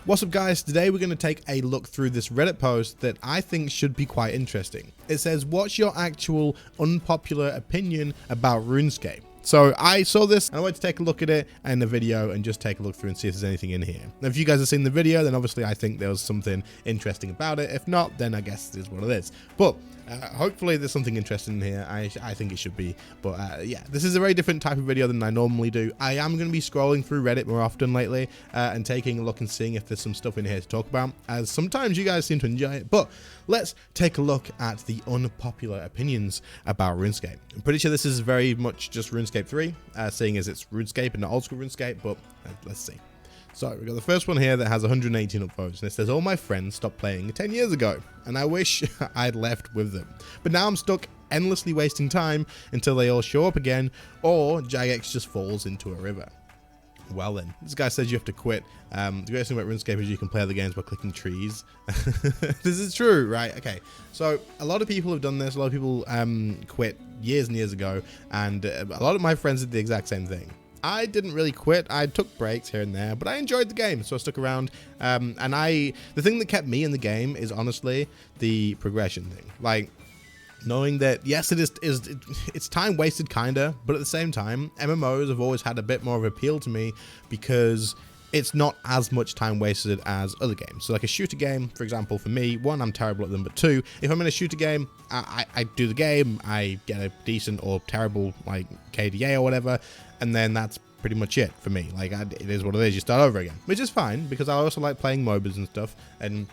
What's up guys, today we're going to take a look through this Reddit post that I think should be quite interesting. It says, what's your actual unpopular opinion about RuneScape? So I saw this and I wanted to take a look at it in the video and just take a look through and see if there's anything in here. Now, if you guys have seen the video, then obviously I think there was something interesting about it. If not, then I guess it is what it is. But hopefully there's something interesting in here. I think it should be. But yeah, this is a very different type of video than I normally do. I am going to be scrolling through Reddit more often lately and taking a look and seeing if there's some stuff in here to talk about, as sometimes you guys seem to enjoy it. But let's take a look at the unpopular opinions about RuneScape. I'm pretty sure this is very much just RuneScape 3, seeing as it's RuneScape and not old school RuneScape, but let's see. So we got the first one here that has 118 upvotes, and it says, all my friends stopped playing 10 years ago, and I wish I'd left with them. But now I'm stuck endlessly wasting time until they all show up again, or Jagex just falls into a river. Well then, this guy says you have to quit. The greatest thing about RuneScape is you can play other games by clicking trees. This is true, right? Okay, so a lot of people have done this. A lot of people quit years and years ago, and a lot of my friends did the exact same thing. I didn't really quit. I took breaks here and there, but I enjoyed the game, so I stuck around. And the thing that kept me in the game is honestly the progression thing. Like, knowing that yes, it's time wasted kinda, but at the same time, MMOs have always had a bit more of appeal to me because it's not as much time wasted as other games. So like a shooter game, for example, for me, one, I'm terrible at them, but two, if I'm in a shooter game, I do the game, I get a decent or terrible like KDA or whatever, and then that's pretty much it for me. Like it is what it is, you start over again, which is fine because I also like playing MOBAs and stuff, and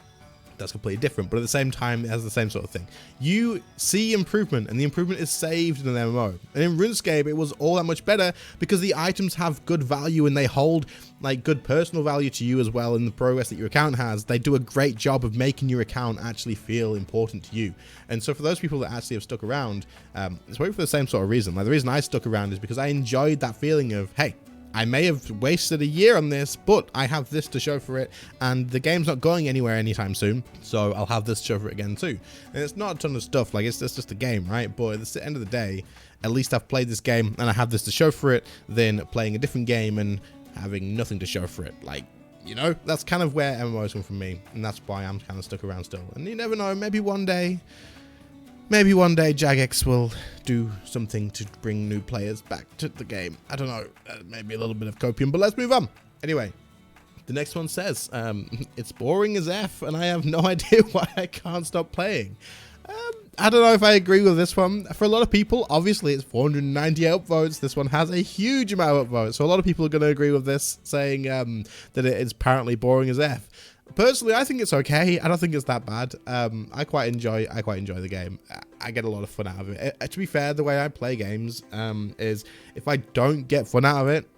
that's completely different, but at the same time it has the same sort of thing. You see improvement, and the improvement is saved in an MMO. And in RuneScape it was all that much better because the items have good value and they hold like good personal value to you as well in the progress that your account has. They do a great job of making your account actually feel important to you. And so for those people that actually have stuck around, it's probably for the same sort of reason. Like the reason I stuck around is because I enjoyed that feeling of, hey, I may have wasted a year on this, but I have this to show for it, and the game's not going anywhere anytime soon, so I'll have this to show for it again too. And it's not a ton of stuff, like it's just a game, right? But at the end of the day, at least I've played this game and I have this to show for it than playing a different game and having nothing to show for it. Like, you know, that's kind of where MMOs come from me, and that's why I'm kind of stuck around still. And you never know, maybe one day Jagex will do something to bring new players back to the game. I don't know, maybe a little bit of copium, but let's move on. Anyway, the next one says, it's boring as F, and I have no idea why I can't stop playing. I don't know if I agree with this one. For a lot of people, obviously it's 498 upvotes. This one has a huge amount of upvotes, so a lot of people are going to agree with this, saying that it is apparently boring as F. Personally, I think it's okay. I don't think it's that bad. I quite enjoy the game. I get a lot of fun out of it. To be fair, the way I play games is if I don't get fun out of it,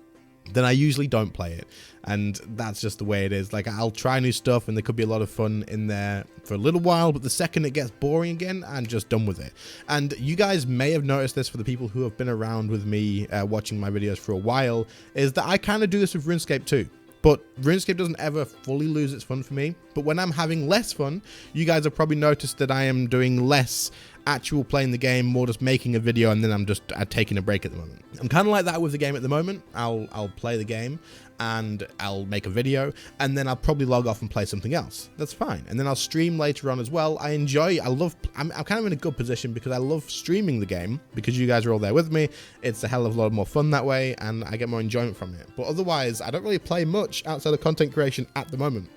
then I usually don't play it. And that's just the way it is. Like, I'll try new stuff and there could be a lot of fun in there for a little while, but the second it gets boring again, I'm just done with it. And you guys may have noticed this, for the people who have been around with me watching my videos for a while, is that I kind of do this with RuneScape too. But RuneScape doesn't ever fully lose its fun for me. But when I'm having less fun, you guys have probably noticed that I am doing less actual playing the game, more just making a video, and then I'm just taking a break at the moment. I'm kind of like that with the game at the moment. I'll play the game and I'll make a video, and then I'll probably log off and play something else. That's fine. And then I'll stream later on as well. I'm kind of in a good position because I love streaming the game because you guys are all there with me. It's a hell of a lot more fun that way, and I get more enjoyment from it. But otherwise, I don't really play much outside of content creation at the moment.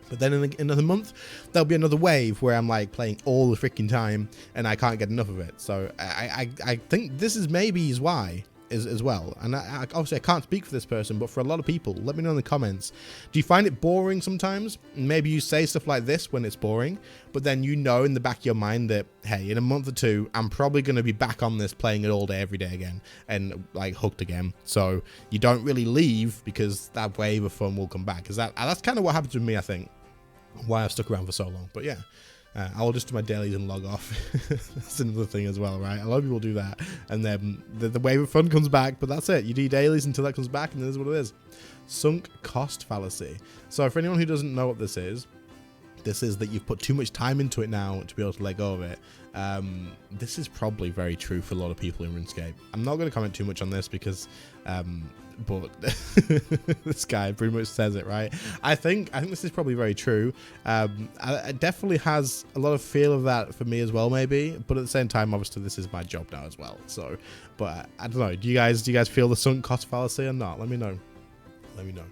But then in another month, there'll be another wave where I'm like playing all the freaking time and I can't get enough of it. So I think this is maybe why as well. And obviously I can't speak for this person, but for a lot of people, let me know in the comments. Do you find it boring sometimes? Maybe you say stuff like this when it's boring, but then you know in the back of your mind that, hey, in a month or two, I'm probably going to be back on this playing it all day, every day again, and like hooked again. So you don't really leave because that wave of fun will come back. That's kind of what happened to me, I think. Why I've stuck around for so long. But yeah, I'll just do my dailies and log off. That's another thing as well, right? A lot of people do that, and then the wave of fun comes back, but that's it. You do dailies until that comes back, and this is what it is. Sunk cost fallacy. So for anyone who doesn't know what this is, This is that you've put too much time into it now to be able to let go of it. This is probably very true for a lot of people in RuneScape. I'm not going to comment too much on this because, but this guy pretty much says it, right? I think this is probably very true. It definitely has a lot of feel of that for me as well, maybe. But at the same time, obviously, this is my job now as well. So, but I don't know. Do you guys feel the sunk cost fallacy or not? Let me know. Let me know.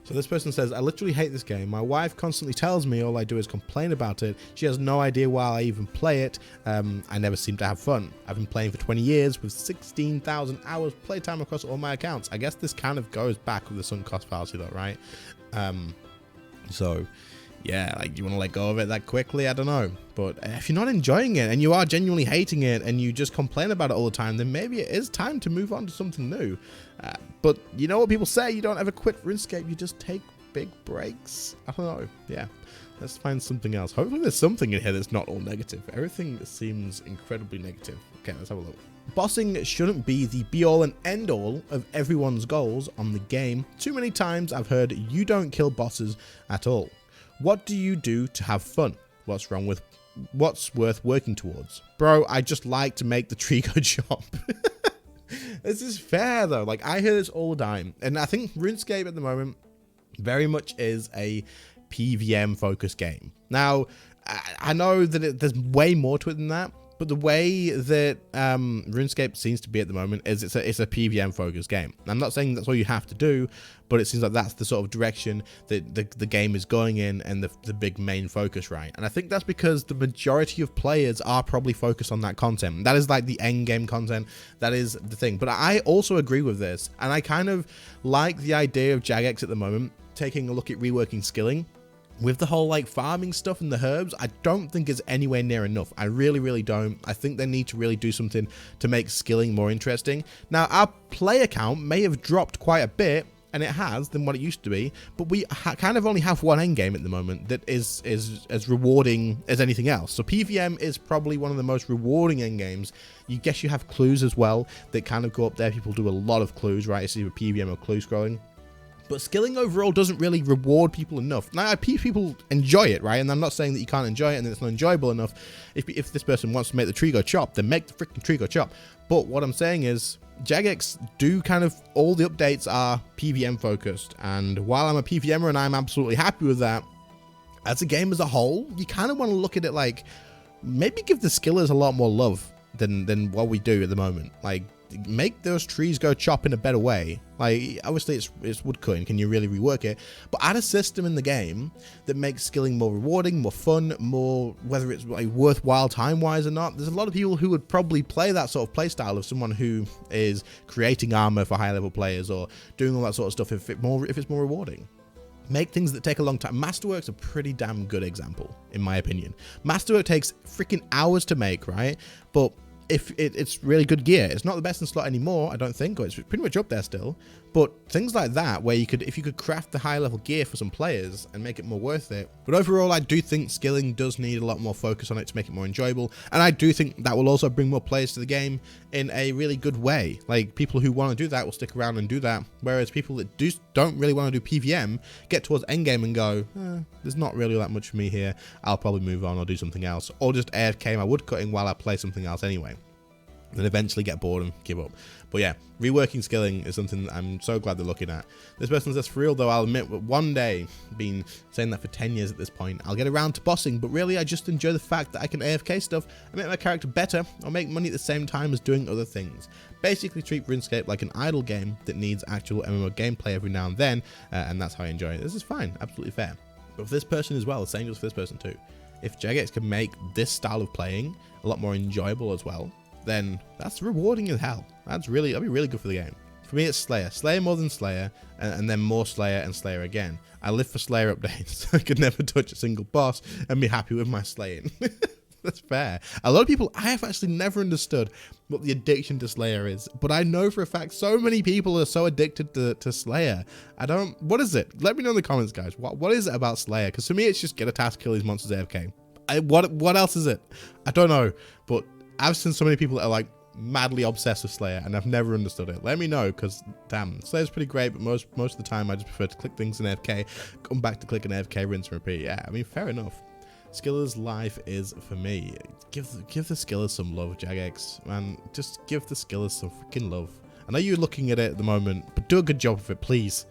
So this person says, I literally hate this game. My wife constantly tells me all I do is complain about it. She has no idea why I even play it. I never seem to have fun. I've been playing for 20 years with 16,000 hours playtime across all my accounts. I guess this kind of goes back with the sunk cost fallacy though, right? So yeah, like you want to let go of it that quickly? I don't know. But if you're not enjoying it and you are genuinely hating it and you just complain about it all the time, then maybe it is time to move on to something new. But you know what people say, you don't ever quit RuneScape, you just take big breaks. I don't know. Yeah, let's find something else. Hopefully there's something in here that's not all negative. Everything seems incredibly negative. Okay, let's have a look. Bossing shouldn't be the be-all and end-all of everyone's goals on the game. Too many times I've heard you don't kill bosses at all. What do you do to have fun? What's wrong with what's worth working towards? Bro, I just like to make the tree go chop. This is fair though. Like I hear this all the time. And I think RuneScape at the moment very much is a PVM focused game. Now, I know that there's way more to it than that. But the way that RuneScape seems to be at the moment is it's a PVM focused game. I'm not saying that's all you have to do, but it seems like that's the sort of direction that the game is going in and the big main focus, right? And I think that's because the majority of players are probably focused on that content. That is like the end game content. That is the thing. But I also agree with this. And I kind of like the idea of Jagex at the moment, taking a look at reworking skilling. With the whole like farming stuff and the herbs, I don't think it's anywhere near enough. I really, really don't. I think they need to really do something to make skilling more interesting. Now, our player count may have dropped quite a bit, and it has, than what it used to be, but we kind of only have one end game at the moment that is as rewarding as anything else. So PVM is probably one of the most rewarding end games. You guess you have clues as well that kind of go up there. People do a lot of clues, right? It's either PVM or clue scrolling. But skilling overall doesn't really reward people enough. Now, people enjoy it, right? And I'm not saying that you can't enjoy it and that it's not enjoyable enough. If this person wants to make the tree go chop, then make the freaking tree go chop. But what I'm saying is, Jagex do kind of, all the updates are PVM focused. And while I'm a PVMer and I'm absolutely happy with that, as a game as a whole, you kind of want to look at it like, maybe give the skillers a lot more love than what we do at the moment. Like, make those trees go chop in a better way. Like, obviously it's woodcutting, can you really rework it? But add a system in the game that makes skilling more rewarding, more fun, more, whether it's like worthwhile time-wise or not. There's a lot of people who would probably play that sort of play style of someone who is creating armor for high-level players or doing all that sort of stuff if it's more rewarding. Make things that take a long time. Masterwork's a pretty damn good example, in my opinion. Masterwork takes freaking hours to make, right? But if it's really good gear. It's not the best in slot anymore, I don't think, or it's pretty much up there still. But things like that, where if you could craft the high level gear for some players and make it more worth it. But overall, I do think skilling does need a lot more focus on it to make it more enjoyable. And I do think that will also bring more players to the game in a really good way. Like, people who want to do that will stick around and do that. Whereas people that don't really want to do PVM get towards endgame and go, there's not really that much for me here. I'll probably move on or do something else. Or just AFK my woodcutting while I play something else anyway. And eventually get bored and give up. But yeah, reworking skilling is something that I'm so glad they're looking at. This person says, for real though, I'll admit, one day, been saying that for 10 years at this point, I'll get around to bossing, but really I just enjoy the fact that I can AFK stuff and make my character better or make money at the same time as doing other things. Basically treat RuneScape like an idle game that needs actual MMO gameplay every now and then, and that's how I enjoy it. This is fine, absolutely fair. But for this person as well, the same goes for this person too. If Jagex can make this style of playing a lot more enjoyable as well, then that's rewarding as hell. That'd be really good for the game. For me, it's Slayer. Slayer more than Slayer, and then more Slayer and Slayer again. I live for Slayer updates. I could never touch a single boss and be happy with my slaying. That's fair. A lot of people, I have actually never understood what the addiction to Slayer is, but I know for a fact so many people are so addicted to Slayer. What is it? Let me know in the comments, guys. What is it about Slayer? Because for me, it's just get a task, kill these monsters AFK. What else is it? I don't know, but I've seen so many people that are like madly obsessed with Slayer, and I've never understood it. Let me know, because damn, Slayer's pretty great, but most of the time I just prefer to click things in AFK, come back to click an AFK, rinse and repeat. Yeah, I mean, fair enough. Skiller's life is for me. Give the Skillers some love, Jagex, man. Just give the Skillers some freaking love. I know you're looking at it at the moment, but do a good job of it, please.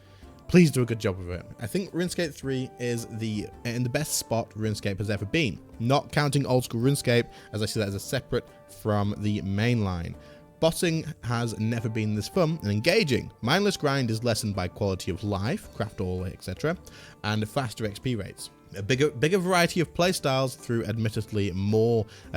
Please do a good job of it. I think RuneScape 3 is in the best spot RuneScape has ever been. Not counting old school RuneScape, as I see that as a separate from the main line. Bossing has never been this fun and engaging. Mindless grind is lessened by quality of life, craft all, etc., and faster XP rates. A bigger variety of playstyles through admittedly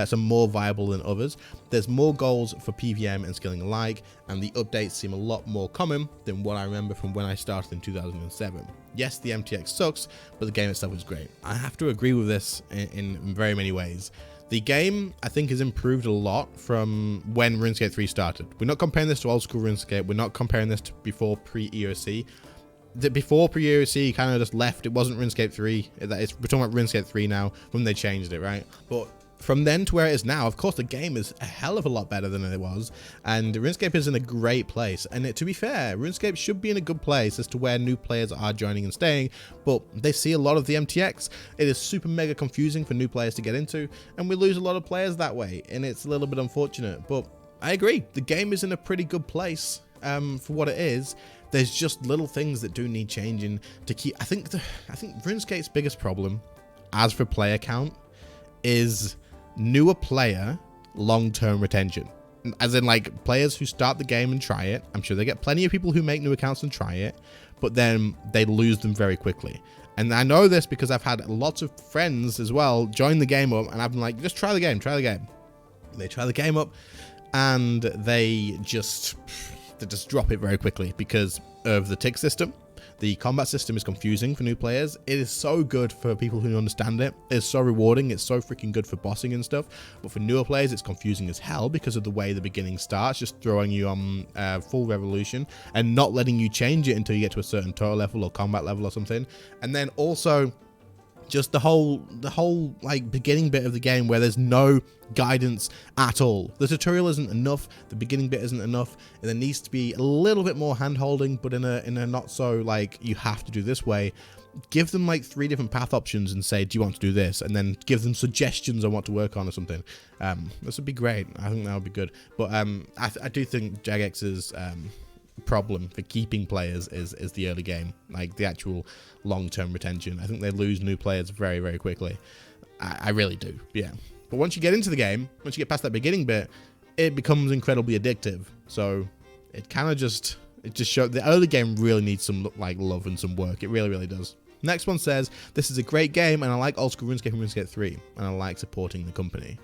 some more viable than others. There's more goals for PVM and skilling alike, and the updates seem a lot more common than what I remember from when I started in 2007. Yes, the MTX sucks, but the game itself is great. I have to agree with this in very many ways. The game, I think, has improved a lot from when RuneScape 3 started. We're not comparing this to old school RuneScape. We're not comparing this to before pre-EOC. Before pre-EOC kind of just left. It wasn't RuneScape 3. We're talking about RuneScape 3 now when they changed it, right? But from then to where it is now, of course, the game is a hell of a lot better than it was. And RuneScape is in a great place. And to be fair, RuneScape should be in a good place as to where new players are joining and staying. But they see a lot of the MTX. It is super mega confusing for new players to get into. And we lose a lot of players that way. And it's a little bit unfortunate. But I agree. The game is in a pretty good place for what it is. There's just little things that do need changing to keep. I think RuneScape's biggest problem, as for player count, is newer player long-term retention. As in, like, players who start the game and try it. I'm sure they get plenty of people who make new accounts and try it, but then they lose them very quickly. And I know this because I've had lots of friends as well join the game up, and I've been like, just try the game. They try the game up, and they just drop it very quickly because of the tick system. The combat system is confusing for new players. It is so good for people who understand it. It's so rewarding. It's so freaking good for bossing and stuff. But for newer players, it's confusing as hell because of the way the beginning starts, just throwing you on full revolution and not letting you change it until you get to a certain total level or combat level or something. And then also just the whole like beginning bit of the game where there's no guidance at all. The tutorial isn't enough, the beginning bit isn't enough, and there needs to be a little bit more hand holding, but in a not so like you have to do this way. Give them like 3 different path options and say, do you want to do this? And then give them suggestions on what to work on or something. This would be great. I think that would be good. But I do think Jagex's problem for keeping players is the early game, like the actual long-term retention. I think they lose new players very, very quickly. I really do, yeah. But once you get into the game, once you get past that beginning bit, it becomes incredibly addictive. So it kind of just shows the early game really needs some like love and some work. It really, really does. Next one says, this is a great game and I like old school RuneScape and RuneScape 3 and I like supporting the company.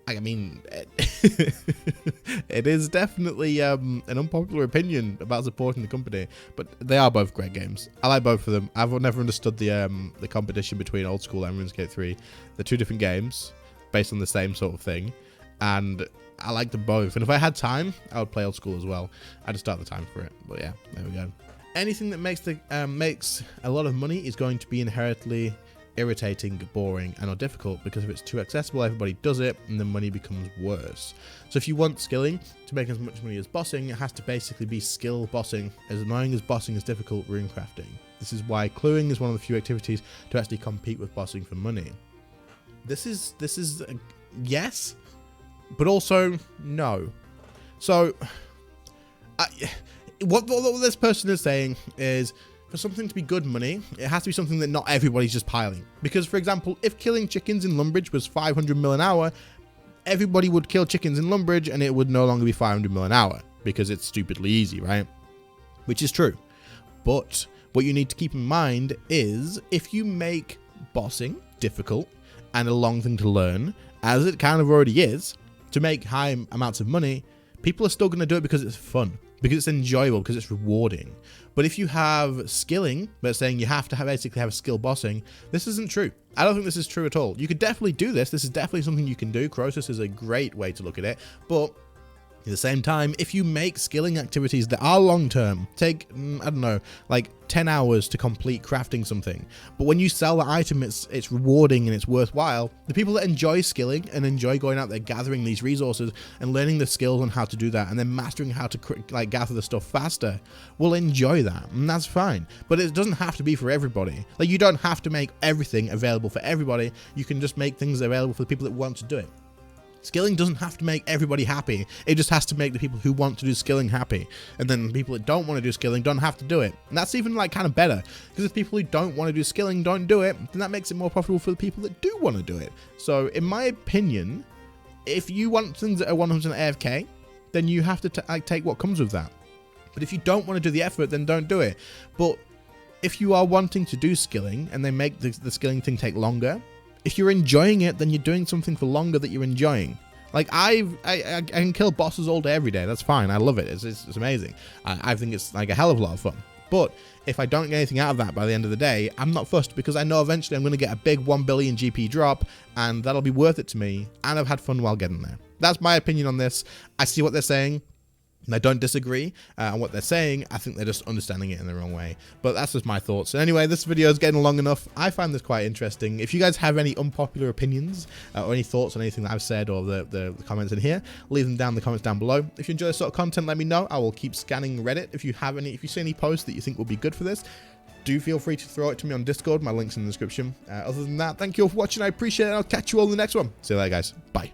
I mean, it is definitely an unpopular opinion about supporting the company, but they are both great games. I like both of them. I've never understood the competition between old school and RuneScape 3. They're 2 different games based on the same sort of thing, and I like them both. And if I had time, I would play old school as well. I just start the time for it. But yeah, there we go. Anything that makes a lot of money is going to be inherently irritating, boring, and or difficult, because if it's too accessible, everybody does it, and the money becomes worse. So if you want skilling to make as much money as bossing, it has to basically be skill bossing. As annoying as bossing is difficult rune crafting. This is why cluing is one of the few activities to actually compete with bossing for money. This is yes, but also no. So what this person is saying is, for something to be good money, it has to be something that not everybody's just piling. Because, for example, if killing chickens in Lumbridge was 500 mil an hour, everybody would kill chickens in Lumbridge and it would no longer be 500 mil an hour because it's stupidly easy, right? Which is true. But what you need to keep in mind is if you make bossing difficult and a long thing to learn, as it kind of already is, to make high amounts of money, people are still going to do it because it's fun, because it's enjoyable, because it's rewarding. But if you have skilling, but saying you have to basically have a skill bossing, this isn't true. I don't think this is true at all. You could definitely do this. This is definitely something you can do. Croesus is a great way to look at it. But At the same time, if you make skilling activities that are long-term, take, I don't know, like 10 hours to complete crafting something, but when you sell the item, it's rewarding and it's worthwhile, the people that enjoy skilling and enjoy going out there gathering these resources and learning the skills on how to do that and then mastering how to like gather the stuff faster will enjoy that, and that's fine. But it doesn't have to be for everybody. Like, you don't have to make everything available for everybody. You can just make things available for the people that want to do it. Skilling doesn't have to make everybody happy. It just has to make the people who want to do skilling happy. And then people that don't want to do skilling don't have to do it. And that's even like kind of better, because if people who don't want to do skilling don't do it, then that makes it more profitable for the people that do want to do it. So in my opinion, if you want things that are 100% AFK, then you have to take what comes with that. But if you don't want to do the effort, then don't do it. But if you are wanting to do skilling and they make the skilling thing take longer, if you're enjoying it, then you're doing something for longer that you're enjoying. Like, I can kill bosses all day, every day. That's fine. I love it. It's amazing. I think it's like a hell of a lot of fun. But if I don't get anything out of that by the end of the day, I'm not fussed, because I know eventually I'm going to get a big 1 billion GP drop, and that'll be worth it to me, and I've had fun while getting there. That's my opinion on this. I see what they're saying, and I don't disagree on what they're saying. I think they're just understanding it in the wrong way. But that's just my thoughts. So anyway, this video is getting long enough. I find this quite interesting. If you guys have any unpopular opinions or any thoughts on anything that I've said or the comments in here, leave them down in the comments down below. If you enjoy this sort of content, let me know. I will keep scanning Reddit. If you see any posts that you think will be good for this, do feel free to throw it to me on Discord. My link's in the description. Other than that, thank you all for watching. I appreciate it. I'll catch you all in the next one. See you later, guys. Bye.